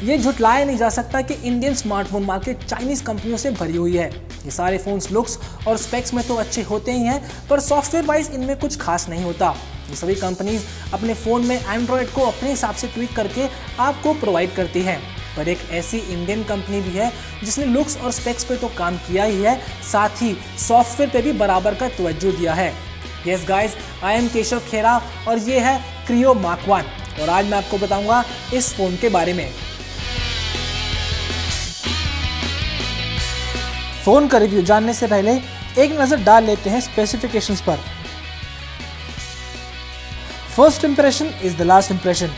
ये झुटलाया नहीं जा सकता कि इंडियन स्मार्टफोन मार्केट चाइनीज कंपनियों से भरी हुई है। ये सारे फोन्स लुक्स और स्पेक्स में तो अच्छे होते ही हैं, पर सॉफ्टवेयर वाइज इनमें कुछ खास नहीं होता। ये सभी कंपनीज अपने फ़ोन में एंड्रॉयड को अपने हिसाब से ट्वीक करके आपको प्रोवाइड करती हैं, पर एक ऐसी इंडियन कंपनी भी है जिसने लुक्स और स्पेक्स पे तो काम किया ही है, साथ ही सॉफ्टवेयर पे भी बराबर का तवज्जो दिया है। Yes guys, I am Keshav Khera और ये है क्रियो मार्क 1 और आज मैं आपको बताऊंगा इस फ़ोन के बारे में। फ़ोन का रिव्यू जानने से पहले एक नज़र डाल लेते हैं स्पेसिफिकेशंस पर। First impression is the last impression.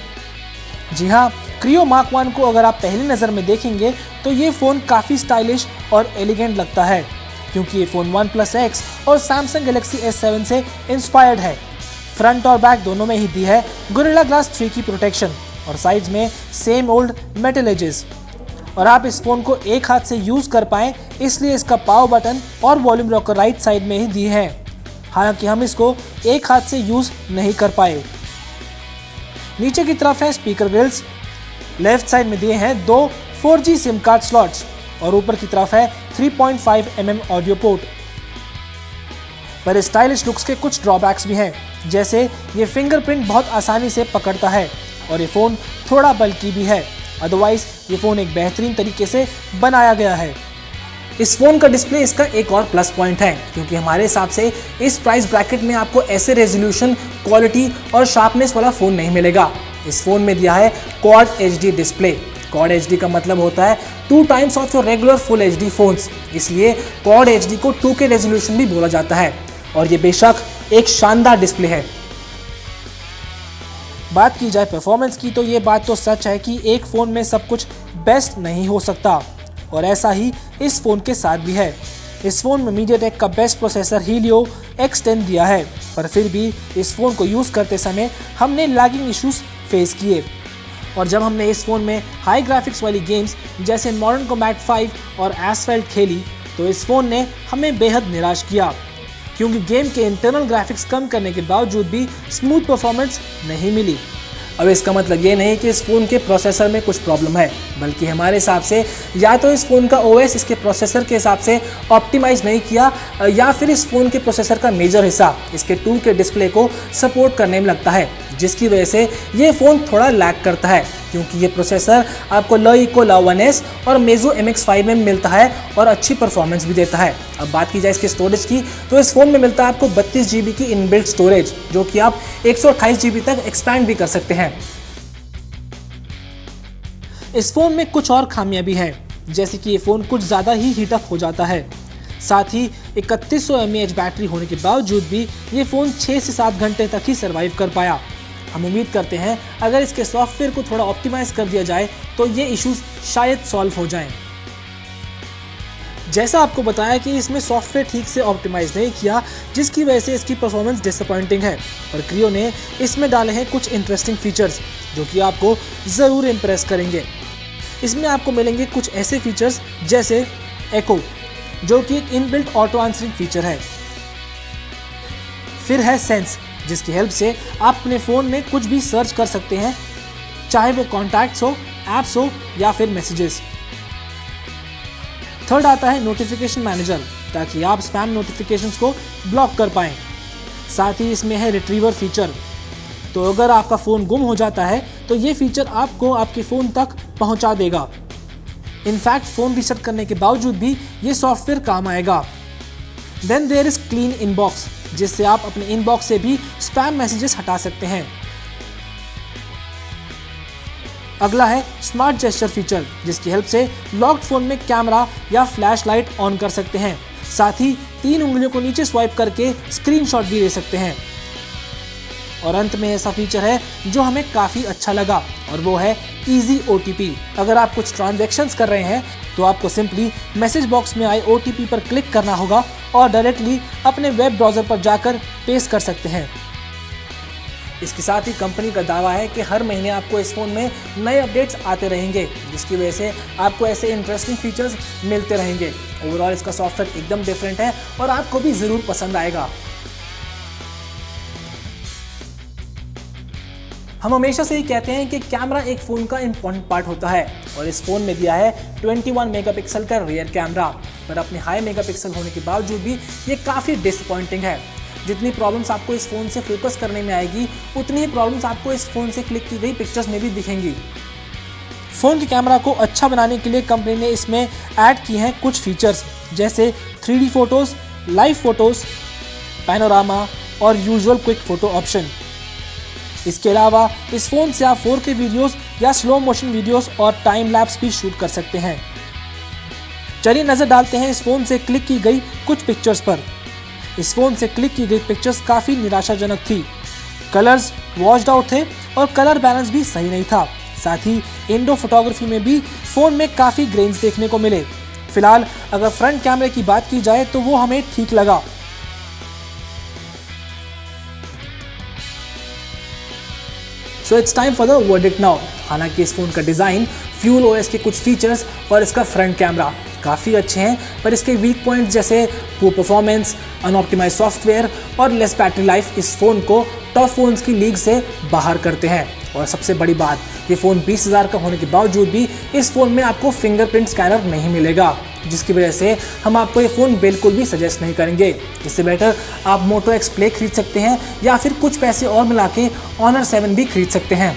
जी हाँ, क्रियो मार्क 1 को अगर आप पहली नज़र में देखेंगे तो ये फ़ोन काफ़ी स्टाइलिश और एलिगेंट लगता है, क्योंकि ये फ़ोन OnePlus X और Samsung Galaxy S7 से इंस्पायर्ड है। फ्रंट और बैक दोनों में ही दी है गोरिल्ला ग्लास 3 की प्रोटेक्शन और साइड्स में सेम ओल्ड मेटल एजेस। और आप इस फ़ोन को एक हाथ से यूज़ कर पाएँ, इसलिए इसका पावर बटन और वॉल्यूम रॉकर राइट साइड में ही दिए हैं। हालांकि हम इसको एक हाथ से यूज़ नहीं कर पाए। नीचे की तरफ है स्पीकर ग्रिल्स, लेफ्ट साइड में दिए हैं 2 4G सिम कार्ड स्लॉट्स और ऊपर की तरफ है 3.5 mm ऑडियो पोर्ट। पर स्टाइलिश लुक्स के कुछ ड्रॉबैक्स भी हैं, जैसे ये फिंगरप्रिंट बहुत आसानी से पकड़ता है और ये फ़ोन थोड़ा बल्की भी है। अदरवाइज ये फ़ोन एक बेहतरीन तरीके से बनाया गया है। इस फ़ोन का डिस्प्ले इसका एक और प्लस पॉइंट है, क्योंकि हमारे हिसाब से इस प्राइस ब्रैकेट में आपको ऐसे रेजोल्यूशन, क्वालिटी और शार्पनेस वाला फ़ोन नहीं मिलेगा। इस फ़ोन में दिया है quad HD display. Quad HD का मतलब होता है 2 times of your regular full HD phones, इसलिए क्वाड HD को 2K रेजोल्यूशन भी बोला जाता है और ये बेशक एक शानदार डिस्प्ले है। बात की जाए परफॉर्मेंस की तो ये बात तो सच है कि एक फ़ोन में सब कुछ बेस्ट नहीं हो सकता और ऐसा ही इस फ़ोन के साथ भी है। इस फ़ोन में MediaTek का बेस्ट प्रोसेसर Helio X10 दिया है, पर फिर भी इस फ़ोन को यूज़ करते समय हमने लैगिंग इश्यूज फेस किए और जब हमने इस फ़ोन में हाई ग्राफिक्स वाली गेम्स जैसे मॉडर्न कॉम्बैट 5 और एसफेल्ट खेली तो इस फ़ोन ने हमें बेहद निराश किया, क्योंकि गेम के इंटरनल ग्राफिक्स कम करने के बावजूद भी स्मूथ परफॉर्मेंस नहीं मिली। अब इसका मतलब ये नहीं कि इस फ़ोन के प्रोसेसर में कुछ प्रॉब्लम है, बल्कि हमारे हिसाब से या तो इस फ़ोन का OS इसके प्रोसेसर के हिसाब से ऑप्टिमाइज़ नहीं किया या फिर इस फ़ोन के प्रोसेसर का मेजर हिस्सा इसके 2K डिस्प्ले को सपोर्ट करने में लगता है, जिसकी वजह से ये फ़ोन थोड़ा लैग करता है, क्योंकि ये प्रोसेसर आपको LeEco La1S और Meizu MX5 में मिलता है और अच्छी परफॉर्मेंस भी देता है। अब बात की जाए इसके स्टोरेज की तो इस फ़ोन में मिलता है आपको 32 GB की इनबिल्ट स्टोरेज, जो कि आप 128 GB तक एक्सपैंड भी कर सकते हैं। इस फ़ोन में कुछ और खामियां भी हैं, जैसे कि ये फ़ोन कुछ ज़्यादा ही हीटअप हो जाता है। साथ ही 3100 mAh बैटरी होने के बावजूद भी ये फ़ोन 6 से 7 घंटे तक ही सर्वाइव कर पाया। हम उम्मीद करते हैं अगर इसके सॉफ्टवेयर को थोड़ा ऑप्टिमाइज कर दिया जाए तो ये इश्यूज शायद सॉल्व हो जाएं। जैसा आपको बताया कि इसमें सॉफ्टवेयर ठीक से ऑप्टिमाइज नहीं किया, जिसकी वजह से इसकी परफॉर्मेंस डिसअपॉइंटिंग है, और क्रियो ने इसमें डाले हैं कुछ इंटरेस्टिंग फीचर्स जो कि आपको ज़रूर इम्प्रेस करेंगे। इसमें आपको मिलेंगे कुछ ऐसे फीचर्स जैसे एको, जो कि एक इनबिल्ट ऑटो आंसरिंग फीचर है। फिर है सेंस, जिसकी हेल्प से आप अपने फ़ोन में कुछ भी सर्च कर सकते हैं, चाहे वो कॉन्टैक्ट्स हो, ऐप्स हो या फिर मैसेजेस। थर्ड आता है नोटिफिकेशन मैनेजर, ताकि आप स्पैम नोटिफिकेशंस को ब्लॉक कर पाएं। साथ ही इसमें है रिट्रीवर फीचर, तो अगर आपका फ़ोन गुम हो जाता है तो ये फीचर आपको आपके फ़ोन तक पहुंचा देगा। इनफैक्ट फ़ोन रीसेट करने के बावजूद भी ये सॉफ्टवेयर काम आएगा। Then there is clean inbox, जिससे आप अपने इनबॉक्स से भी स्पैम मैसेजेस हटा सकते हैं। अगला है स्मार्ट जेस्चर फीचर, जिसकी हेल्प से लॉक्ड फ़ोन में कैमरा या फ्लैश लाइट ऑन कर सकते हैं। साथ ही 3 उंगलियों को नीचे स्वाइप करके स्क्रीनशॉट भी ले सकते हैं। और अंत में ऐसा फीचर है जो हमें काफ़ी अच्छा लगा, और वो है इजी OTP। अगर आप कुछ ट्रांजैक्शंस कर रहे हैं तो आपको सिंपली मैसेज बॉक्स में आए OTP पर क्लिक करना होगा और डायरेक्टली अपने वेब ब्राउज़र पर जाकर पेस्ट कर सकते हैं। इसके साथ ही कंपनी का दावा है कि हर महीने आपको इस फ़ोन में नए अपडेट्स आते रहेंगे, जिसकी वजह से आपको ऐसे इंटरेस्टिंग फीचर्स मिलते रहेंगे। ओवरऑल इसका सॉफ्टवेयर एकदम डिफरेंट है और आपको भी ज़रूर पसंद आएगा। हम हमेशा से ही कहते हैं कि कैमरा एक फ़ोन का इम्पोर्टेंट पार्ट होता है और इस फ़ोन में दिया है 21 मेगापिक्सल का रियर कैमरा, पर अपने हाई मेगापिक्सल होने के बावजूद भी ये काफ़ी डिसअपॉइंटिंग है। जितनी प्रॉब्लम्स आपको इस फ़ोन से फोकस करने में आएगी उतनी ही प्रॉब्लम्स आपको इस फ़ोन से क्लिक की गई पिक्चर्स में भी दिखेंगी। फ़ोन के कैमरा को अच्छा बनाने के लिए कंपनी ने इसमें ऐड की हैं कुछ फीचर्स, जैसे 3D photos, live photos, panorama और यूजुअल क्विक फ़ोटो ऑप्शन। इसके अलावा इस फ़ोन से आप 4K वीडियोस या स्लो मोशन वीडियोस और टाइम लैप्स भी शूट कर सकते हैं। चलिए नज़र डालते हैं इस फ़ोन से क्लिक की गई कुछ पिक्चर्स पर। इस फ़ोन से क्लिक की गई पिक्चर्स काफ़ी निराशाजनक थी। कलर्स वॉश्ड आउट थे और कलर बैलेंस भी सही नहीं था। साथ ही इंडो फोटोग्राफी में भी फ़ोन में काफ़ी ग्रेन्स देखने को मिले। फिलहाल अगर फ्रंट कैमरे की बात की जाए तो वो हमें ठीक लगा। So it's time for the verdict now. हालांकि इस फ़ोन का डिज़ाइन, फ्यूल ओएस के कुछ फीचर्स और इसका फ्रंट कैमरा काफ़ी अच्छे हैं, पर इसके वीक पॉइंट्स जैसे पुअर परफॉर्मेंस, अनऑप्टिमाइज्ड सॉफ्टवेयर और लेस बैटरी लाइफ इस फ़ोन को टॉप फोन्स की लीग से बाहर करते हैं। और सबसे बड़ी बात, ये फ़ोन 20,000 का होने के बावजूद भी इस फ़ोन में आपको फिंगरप्रिंट स्कैनर नहीं मिलेगा, जिसकी वजह से हम आपको ये फ़ोन बिल्कुल भी सजेस्ट नहीं करेंगे। इससे बेटर आप मोटो एक्स प्ले खरीद सकते हैं या फिर कुछ पैसे और मिला के ऑनर 7 भी खरीद सकते हैं।